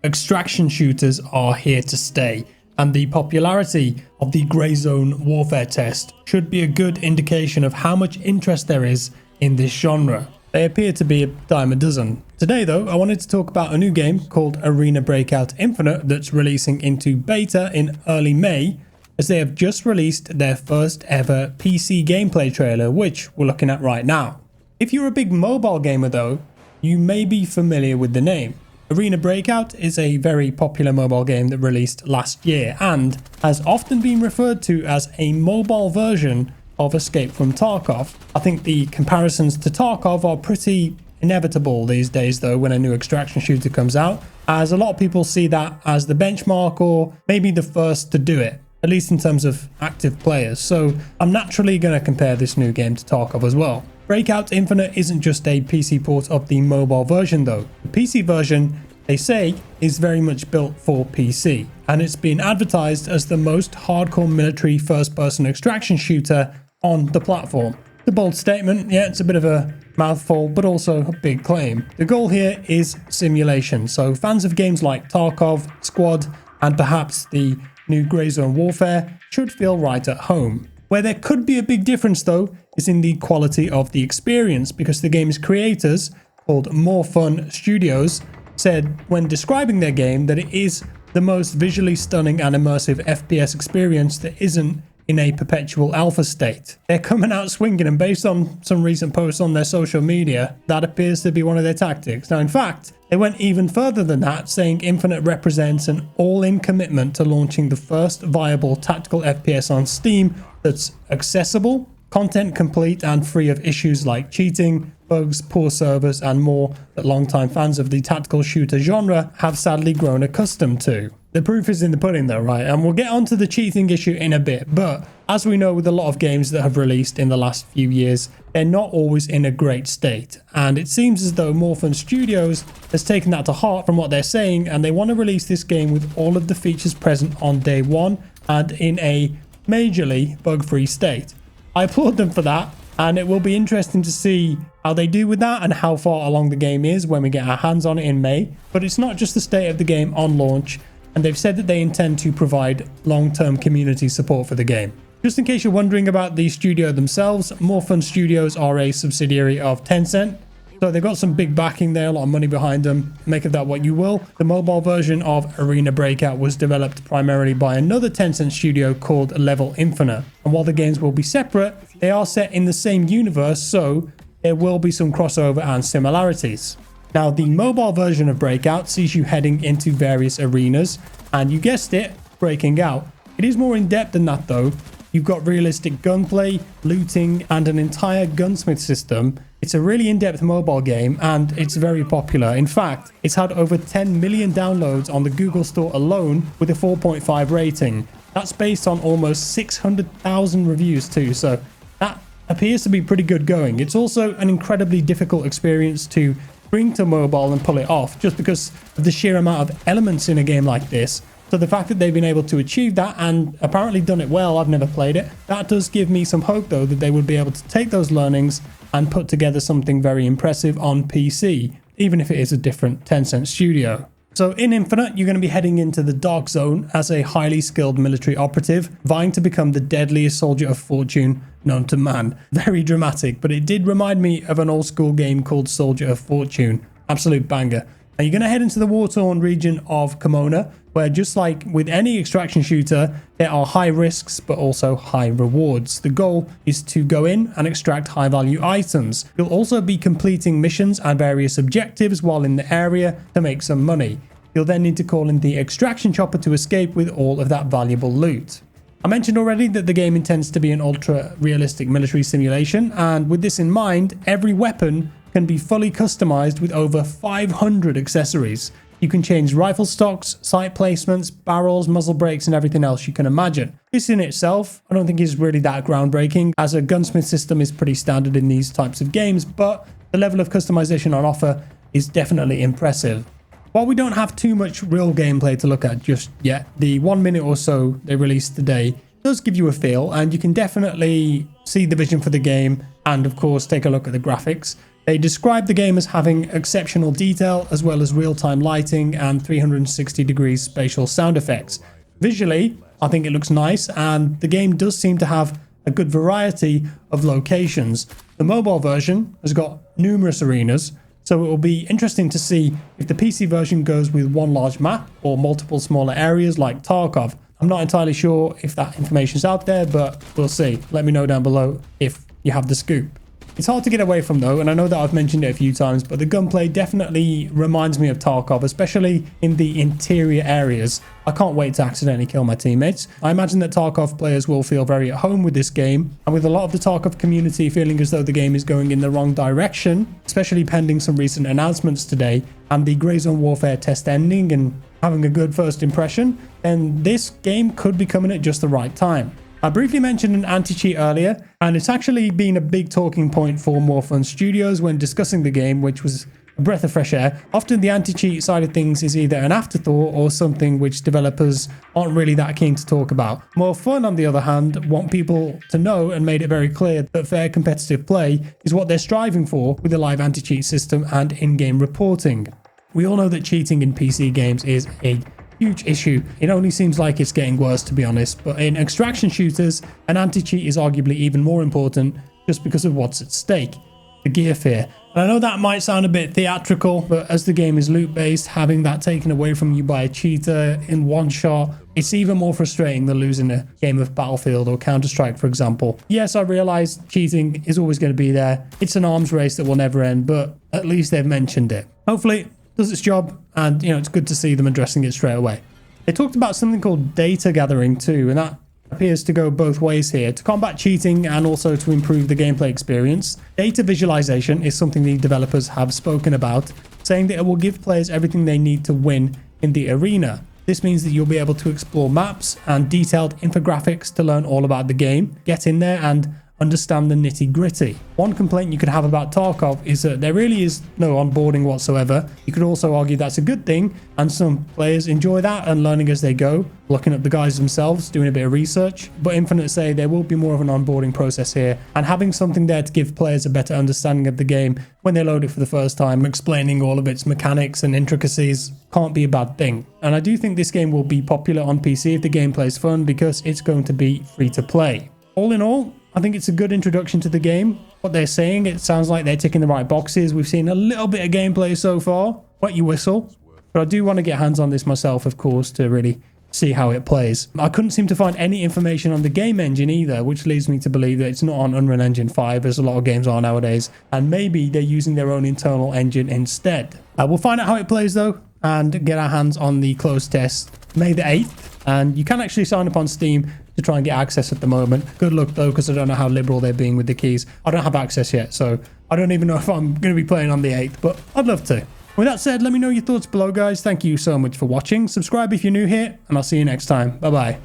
extraction shooters are here to stay, and the popularity of the Grey Zone Warfare test should be a good indication of how much interest there is in this genre. They appear to be a dime a dozen. Today though, I wanted to talk about a new game called Arena Breakout Infinite that's releasing into beta in early May, as they have just released their first ever PC gameplay trailer, which we're looking at right now. If you're a big mobile gamer though, you may be familiar with the name. Arena Breakout is a very popular mobile game that released last year and has often been referred to as a mobile version of Escape from Tarkov. I think the comparisons to Tarkov are pretty inevitable these days though when a new extraction shooter comes out, as a lot of people see that as the benchmark or maybe the first to do it, at least in terms of active players. So I'm naturally going to compare this new game to Tarkov as well. Breakout Infinite isn't just a PC port of the mobile version though. The PC version, they say, is very much built for PC, and it's been advertised as the most hardcore military first-person extraction shooter on the platform. The bold statement, yeah, it's a bit of a mouthful, but also a big claim. The goal here is simulation, so fans of games like Tarkov, Squad, and perhaps the new Grey Zone Warfare should feel right at home. Where there could be a big difference though is in the quality of the experience, because the game's creators, called More Fun Studios, said when describing their game that it is the most visually stunning and immersive FPS experience that isn't in a perpetual alpha state. They're coming out swinging, and based on some recent posts on their social media, that appears to be one of their tactics. Now, in fact, they went even further than that, saying Infinite represents an all-in commitment to launching the first viable tactical FPS on Steam that's accessible, content complete, and free of issues like cheating, bugs, poor servers, and more that longtime fans of the tactical shooter genre have sadly grown accustomed to. The proof is in the pudding though, right? And we'll get onto the cheating issue in a bit, but as we know with a lot of games that have released in the last few years, they're not always in a great state. And it seems as though More Fun Studios has taken that to heart from what they're saying, and they want to release this game with all of the features present on day one and in a majorly bug-free state. I applaud them for that, and it will be interesting to see how they do with that and how far along the game is when we get our hands on it in May. But it's not just the state of the game on launch, and they've said that they intend to provide long-term community support for the game. Just in case you're wondering about the studio themselves, More Fun Studios are a subsidiary of Tencent, so they've got some big backing there, a lot of money behind them. Make of that what you will. The mobile version of Arena Breakout was developed primarily by another Tencent studio called Level Infinite, and while the games will be separate, they are set in the same universe, so there will be some crossover and similarities. Now, the mobile version of Breakout sees you heading into various arenas, and you guessed it, breaking out. It is more in-depth than that though. You've got realistic gunplay, looting, and an entire gunsmith system. It's a really in-depth mobile game, and it's very popular. In fact, it's had over 10 million downloads on the Google Store alone with a 4.5 rating. That's based on almost 600,000 reviews too, so that appears to be pretty good going. It's also an incredibly difficult experience to bring to mobile and pull it off, just because of the sheer amount of elements in a game like this. So the fact that they've been able to achieve that and apparently done it well, I've never played it, that does give me some hope though that they would be able to take those learnings and put together something very impressive on PC, even if it is a different Tencent studio. So in Infinite, you're going to be heading into the Dark Zone as a highly skilled military operative, vying to become the deadliest soldier of fortune known to man. Very dramatic, but it did remind me of an old school game called Soldier of Fortune. Absolute banger. Now you're going to head into the war-torn region of Kimona, where just like with any extraction shooter, there are high risks but also high rewards. The goal is to go in and extract high-value items. You'll also be completing missions and various objectives while in the area to make some money. You'll then need to call in the extraction chopper to escape with all of that valuable loot. I mentioned already that the game intends to be an ultra-realistic military simulation, and with this in mind, every weapon can be fully customized with over 500 accessories. You can change rifle stocks, sight placements, barrels, muzzle brakes, and everything else you can imagine. This in itself, I don't think is really that groundbreaking, as a gunsmith system is pretty standard in these types of games, but the level of customization on offer is definitely impressive. While we don't have too much real gameplay to look at just yet, the 1 minute or so they released today does give you a feel, and you can definitely see the vision for the game and of course take a look at the graphics. They describe the game as having exceptional detail as well as real-time lighting and 360 degrees spatial sound effects. Visually, I think it looks nice, and the game does seem to have a good variety of locations. The mobile version has got numerous arenas, so it will be interesting to see if the PC version goes with one large map or multiple smaller areas like Tarkov. I'm not entirely sure if that information's out there, but we'll see. Let me know down below if you have the scoop. It's hard to get away from though, and I know that I've mentioned it a few times, but the gunplay definitely reminds me of Tarkov, especially in the interior areas. I can't wait to accidentally kill my teammates. I imagine that Tarkov players will feel very at home with this game, and with a lot of the Tarkov community feeling as though the game is going in the wrong direction, especially pending some recent announcements today, and the Grey Zone Warfare test ending and having a good first impression, then this game could be coming at just the right time. I briefly mentioned an anti-cheat earlier, and it's actually been a big talking point for More Fun Studios when discussing the game, which was a breath of fresh air. Often the anti-cheat side of things is either an afterthought or something which developers aren't really that keen to talk about. More Fun, on the other hand, want people to know and made it very clear that fair competitive play is what they're striving for with the live anti-cheat system and in-game reporting. We all know that cheating in PC games is a huge issue. It only seems like it's getting worse, to be honest, but in extraction shooters, an anti-cheat is arguably even more important just because of what's at stake, the gear fear. And I know that might sound a bit theatrical, but as the game is loot based, having that taken away from you by a cheater in one shot, it's even more frustrating than losing a game of Battlefield or Counter-Strike, for example. Yes, I realize cheating is always going to be there. It's an arms race that will never end, but at least they've mentioned it. Hopefully does its job, and it's good to see them addressing it straight away. They talked about something called data gathering too, and that appears to go both ways here, to combat cheating and also to improve the gameplay experience. Data visualization is something the developers have spoken about, saying that it will give players everything they need to win in the arena. This means that you'll be able to explore maps and detailed infographics to learn all about the game, get in there and understand the nitty-gritty. One complaint you could have about Tarkov is that there really is no onboarding whatsoever. You could also argue that's a good thing, and some players enjoy that and learning as they go, looking at the guys themselves, doing a bit of research. But Infinite say there will be more of an onboarding process here, and having something there to give players a better understanding of the game when they load it for the first time, explaining all of its mechanics and intricacies, can't be a bad thing. And I do think this game will be popular on PC if the gameplay is fun, because it's going to be free to play. All in all, I think it's a good introduction to the game. What they're saying, it sounds like they're ticking the right boxes. We've seen a little bit of gameplay so far. Wet your whistle. But I do want to get hands on this myself, of course, to really see how it plays. I couldn't seem to find any information on the game engine either, which leads me to believe that it's not on Unreal Engine 5, as a lot of games are nowadays. And maybe they're using their own internal engine instead. We'll find out how it plays, though, and get our hands on the closed test May the 8th. And you can actually sign up on Steam to try and get access at the moment. Good luck though, because I don't know how liberal they're being with the keys. I don't have access yet, so I don't even know if I'm going to be playing on the 8th, but I'd love to. With that said, let me know your thoughts below, guys. Thank you so much for watching. Subscribe if you're new here, and I'll see you next time. Bye bye.